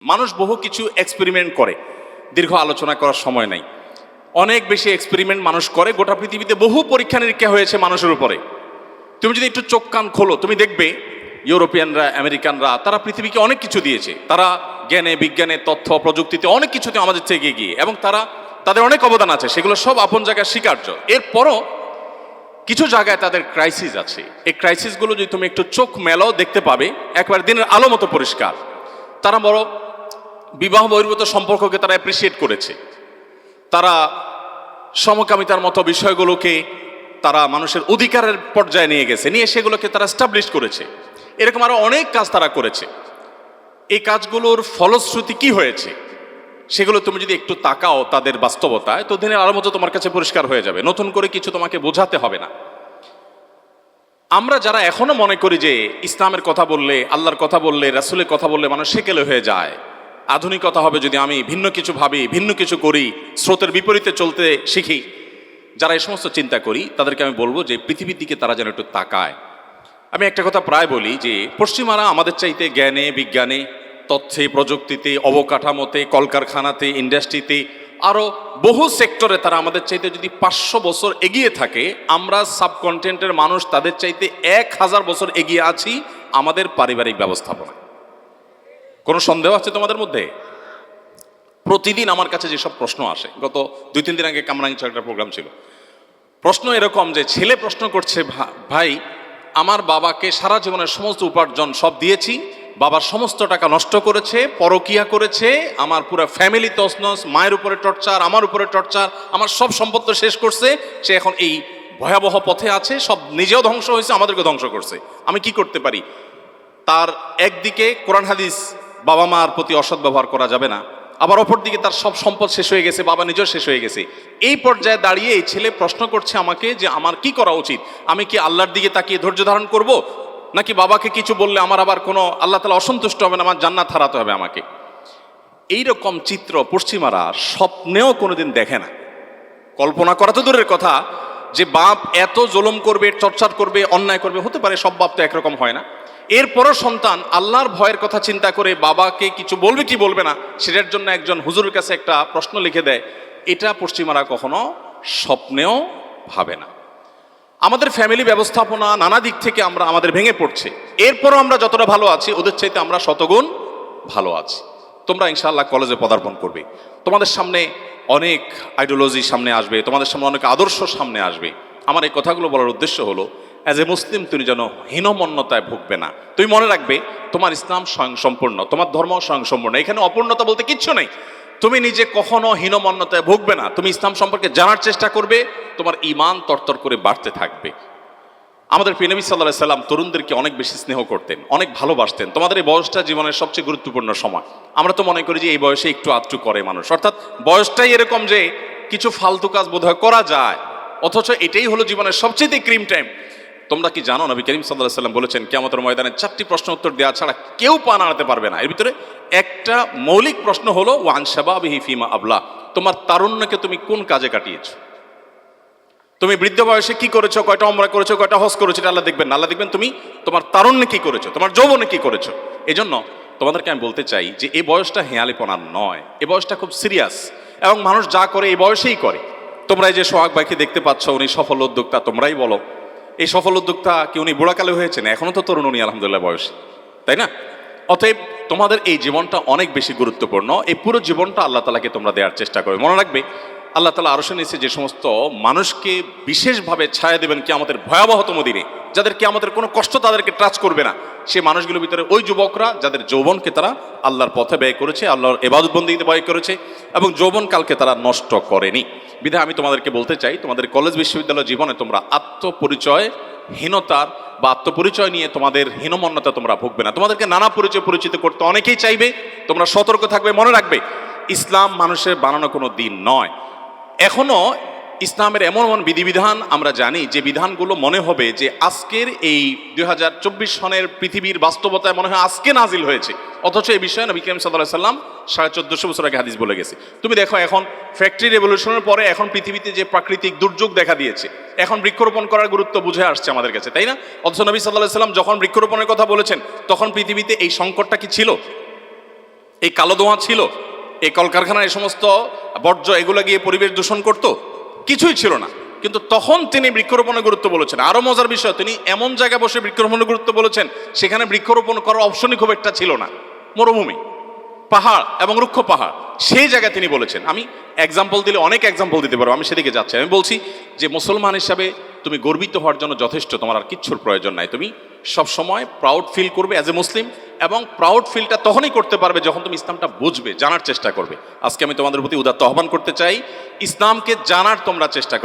মানুষ বহু কিছু এক্সপেরিমেন্ট করে, দীর্ঘ আলোচনা করার সময় নাই। অনেক বেশি এক্সপেরিমেন্ট মানুষ করে, গোটা পৃথিবীতে বহু পরীক্ষা নিরীক্ষা হয়েছে মানুষের উপরে। তুমি যদি একটু চোখ কান খোলো, তুমি দেখবে ইউরোপিয়ানরা, আমেরিকানরা, তারা পৃথিবীকে অনেক কিছু দিয়েছে। তারা জ্ঞানে, বিজ্ঞানে, তথ্য প্রযুক্তিতে অনেক কিছুতে আমাদের থেকে এগিয়ে, এবং তাদের অনেক অবদান আছে, সেগুলো সব আপন জায়গায় স্বীকার্য। এরপরও কিছু জায়গায় তাদের ক্রাইসিস আছে। এই ক্রাইসিসগুলো যদি তুমি একটু চোখ মেলাও দেখতে পাবে, একবার দিনের আলো মতো পরিষ্কার। তারা বড় বিবাহ বহির্ভূত সম্পর্ককে তারা অ্যাপ্রিসিয়েট করেছে, তারা সমকামিতার মতো বিষয়গুলোকে তারা মানুষের অধিকারের পর্যায়ে নিয়ে গেছে, নিয়ে সেগুলোকে তারা এস্টাবলিশ করেছে। এরকম আরো অনেক কাজ তারা করেছে। এই কাজগুলোর ফলশ্রুতি কি হয়েছে সেগুলো তুমি যদি একটু তাকাও তাদের বাস্তবতায়, তো দিনের আলোর মতো তোমার কাছে পরিষ্কার হয়ে যাবে। নতুন করে কিছু তোমাকে বোঝাতে হবে না। আমরা যারা এখনো মনে করি যে ইসলামের কথা বললে, আল্লাহর কথা বললে, রাসূলের কথা বললে মানুষ সেকেলে হয়ে যায়, আধুনিকতা হবে যদি আমি ভিন্ন কিছু ভাবি, ভিন্ন কিছু করি, স্রোতের বিপরীতে চলতে শিখি, যারা এই সমস্ত চিন্তা করি তাদেরকে আমি বলবো যে পৃথিবীর দিকে তারা যেন একটু তাকায়। আমি একটা কথা প্রায় বলি যে পশ্চিমারা আমাদের চাইতে জ্ঞানে, বিজ্ঞানে, তথ্যে, প্রযুক্তিতে, অবকাঠামোতে, কলকারখানাতে, ইন্ডাস্ট্রিতে, আরও বহু সেক্টরে তারা আমাদের চাইতে যদি 500 বছর এগিয়ে থাকে, আমরা সাবকন্টিনেন্টের মানুষ তাদের চাইতে 1000 বছর এগিয়ে আছি আমাদের পারিবারিক ব্যবস্থাপনা। কোনো সন্দেহ আছে তোমাদের মধ্যে? প্রতিদিন আমার কাছে যেসব প্রশ্ন আসে, গত 2-3 দিন আগে কামরাঙ্গীর একটা প্রোগ্রাম ছিল, প্রশ্ন এরকম যে ছেলে প্রশ্ন করছে, ভাই আমার বাবাকে সারা জীবনের সমস্ত উপার্জন সব দিয়েছি, বাবার সমস্ত টাকা নষ্ট করেছে, পরকিয়া করেছে, আমার পুরো ফ্যামিলি তছনছ, মায়ের উপরে টর্চার, আমার উপরে টর্চার, আমার সব সম্পত্তি শেষ করছে, সে এখন এই ভয়াবহ পথে আছে, সব নিজেও ধ্বংস হয়েছে, আমাদেরকে ধ্বংস করছে, আমি কি করতে পারি? তার একদিকে কোরআন হাদিস, বাবা মার প্রতি অসৎ ব্যবহার করা যাবে না, আবার অপর দিকে তার সব সম্পদ শেষ হয়ে গেছে, বাবা নিজেও শেষ হয়ে গেছে। এই পর্যায়ে দাঁড়িয়ে এই ছেলে প্রশ্ন করছে আমাকে যে আমার কি করা উচিত? আমি কি আল্লাহর দিকে তাকিয়ে ধৈর্য ধারণ করব, নাকি বাবাকে কিছু বললে আমার আবার কোনো আল্লাহ তাআলা অসন্তুষ্ট হবে না, আমার জান্নাত হারাতে হবে আমাকে? এইরকম চিত্র পশ্চিমারা স্বপ্নেও কোনোদিন দেখে না। কল্পনা করা তো দূরের কথা, যে বাপ এত জুলুম করবে, টর্চার করবে, অন্যায় করবে, হতে পারে সব বাপ তো একরকম হয় না। এরপরও সন্তান আল্লাহর ভয়ের কথা চিন্তা করে বাবাকে কিছু বলবে কি বলবে না সেটার জন্য একজন হুজুরের কাছে একটা প্রশ্ন লিখে দেয়, এটা পশ্চিমারা কখনো স্বপ্নেও ভাবে না। আমাদের ফ্যামিলি ব্যবস্থাপনা নানা দিক থেকে আমাদের ভেঙে পড়ছে, এরপরও আমরা যতটা ভালো আছি ওদের চাইতে আমরা শতগুণ ভালো আছি। তোমরা ইনশাআল্লাহ কলেজে পদার্পণ করবে, তোমাদের সামনে অনেক আইডিওলজি সামনে আসবে, তোমাদের সামনে অনেক আদর্শ সামনে আসবে। আমার এই কথাগুলো বলার উদ্দেশ্য হলো, অ্যাজ এ মুসলিম তুমি যেন হীনমন্যতায় ভুগবে না। তুমি মনে রাখবে তোমার ইসলাম স্বয়ংসম্পূর্ণ, তোমার ধর্ম স্বয়ংসম্পূর্ণ, এখানে অপূর্ণতা বলতে কিচ্ছু নেই। তুমি নিজে কখনো হীনমন্যতায় ভুগবে না, তুমি ইসলাম সম্পর্কে জানার চেষ্টা করবে, তোমার ঈমান তরতর করে বাড়তে থাকবে। আমাদের প্রিয় নবী সাল্লাল্লাহু আলাইহি সাল্লাম তরুণদেরকে অনেক বেশি স্নেহ করতেন, অনেক ভালোবাসতেন। তোমাদের এই বয়সটা জীবনের সবচেয়ে গুরুত্বপূর্ণ সময়। আমরা তো মনে করি যে এই বয়সে একটু আধটু করে মানুষ, অর্থাৎ বয়সটাই এরকম যে কিছু ফালতু কাজ বোধহয় করা যায়, অথচ এটাই হলো জীবনের সবচেয়ে ক্রিম টাইম। তোমরা কি জানো নবী করিম সাল্লাল্লাহু আলাইহি সাল্লাম বলেছেন কিয়ামতের ময়দানে 4টি প্রশ্ন উত্তর দেওয়া ছাড়া কেউ পা নাড়াতে পারবে না। এর ভিতরে একটা মৌলিক প্রশ্ন হলো ওয়ান শাবাবিহি ফিমা আবলা, তোমার তারুণ্যকে তুমি কোন কাজে কাটিয়েছো? তুমি বৃদ্ধ বয়সে কি করেছো, কয়টা উমরা করেছো, কয়টা হজ করেছো, এটা আল্লাহ দেখবেন না। আল্লাহ দেখবেন তুমি তোমার তারুণ্যে কি করেছো, তোমার যৌবনে কি করেছো। এজন্য তোমাদেরকে আমি বলতে চাই যে এই বয়সটা হেঁয়ালিপনার নয়, এই বয়সটা খুব সিরিয়াস, এবং মানুষ যা করে এই বয়সেই করে। তোমরা এই যে সোহাগ ভাইকে দেখতে পাচ্ছ, উনি সফল উদ্যোক্তা, তোমরাই বলো এই সফল উদ্যোক্তা কি উনি বুড়াকালে হয়েছেন? এখনো তো তরুণ উনি, আলহামদুলিল্লাহ, বয়সে, তাই না? অতএব তোমাদের এই জীবনটা অনেক বেশি গুরুত্বপূর্ণ। এই পুরো জীবনটা আল্লাহ তাআলাকে তোমরা দেওয়ার চেষ্টা করবে। মনে রাখবে আল্লাহ তাআলা আরশে নিচে যে সমস্ত মানুষকে বিশেষভাবে ছায়া দেবেন কিয়ামতের ভয়াবহতম দিনে, যাদের কিয়ামতের কোনো কষ্ট তাদেরকে টাচ করবে না, সে মানুষগুলোর ভিতরে ওই যুবকরা যাদের যৌবনকে তারা আল্লাহর পথে ব্যয় করেছে, আল্লাহর ইবাদত বন্দেগীতে ব্যয় করেছে, এবং যৌবনকালকে তারা নষ্ট করেনি। বিধায় আমি তোমাদেরকে বলতে চাই, তোমাদের কলেজ বিশ্ববিদ্যালয় জীবনে তোমরা আত্মপরিচয়হীনতার বা আত্মপরিচয় নিয়ে তোমাদের হীনমন্যতা তোমরা ভুগবে না। তোমাদেরকে নানা পরিচয় পরিচিত করতে অনেকেই চাইবে, তোমরা সতর্ক থাকবে। মনে রাখবে ইসলাম মানুষের বানানো কোনো দিন নয়। এখনো ইসলামের এমন এমন বিধিবিধান আমরা জানি যে বিধানগুলো মনে হবে যে আজকের এই 2024 সনের পৃথিবীর বাস্তবতায় মনে হয় আজকে নাজিল হয়েছে, অথচ এই বিষয়ে নবী করিম সাল্লাল্লাহু আলাইহি সাল্লাম 1450 বছর আগে হাদিস বলে গেছে। তুমি দেখো এখন ফ্যাক্টরি রেভলিউশনের পরে এখন পৃথিবীতে যে প্রাকৃতিক দুর্যোগ দেখা দিয়েছে, এখন বৃক্ষরোপণ করার গুরুত্ব বুঝে আসছে আমাদের কাছে, তাই না? অথচ নবী সাল্লাল্লাহু আলাইহি সাল্লাম যখন বৃক্ষরোপণের কথা বলেছেন তখন পৃথিবীতে এই সংকটটা কি ছিল? এই কালো ধোঁয়া ছিল, এই কলকারখানা এই সমস্ত বর্জ্য এগুলো গিয়ে পরিবেশ দূষণ করত? কিছুই ছিল না। কিন্তু তখন তিনি বৃক্ষরোপণের গুরুত্ব বলেছেন। আরো মজার বিষয়, তিনি এমন জায়গায় বসে বৃক্ষরোপণের গুরুত্ব বলেছেন সেখানে বৃক্ষরোপণ করার অপশনই খুব একটা ছিল না, মরুভূমি, পাহাড় এবং রুক্ষ পাহাড়, সেই জায়গায় তিনি বলেছেন। আমি এক্সাম্পল দিলে অনেক এক্সাম্পল দিতে পারবো, আমি সেদিকে যাচ্ছি। আমি বলছি যে মুসলমান হিসাবে তুমি গর্বিত হওয়ার জন্য যথেষ্ট, তোমার আর কিচ্ছুর প্রয়োজন নাই। তুমি সবসময় প্রাউড ফিল করবে অ্যাজ এ মুসলিম, এবং প্রাউড ফিলটা তখনই করতে পারবে যখন তুমি ইসলামটা বুঝবে, জানার চেষ্টা করবে। আজকে আমি তোমাদের প্রতি উদাত্ত আহ্বান করতে চাই, ইসলামকে জানার তোমরা চেষ্টা করবে।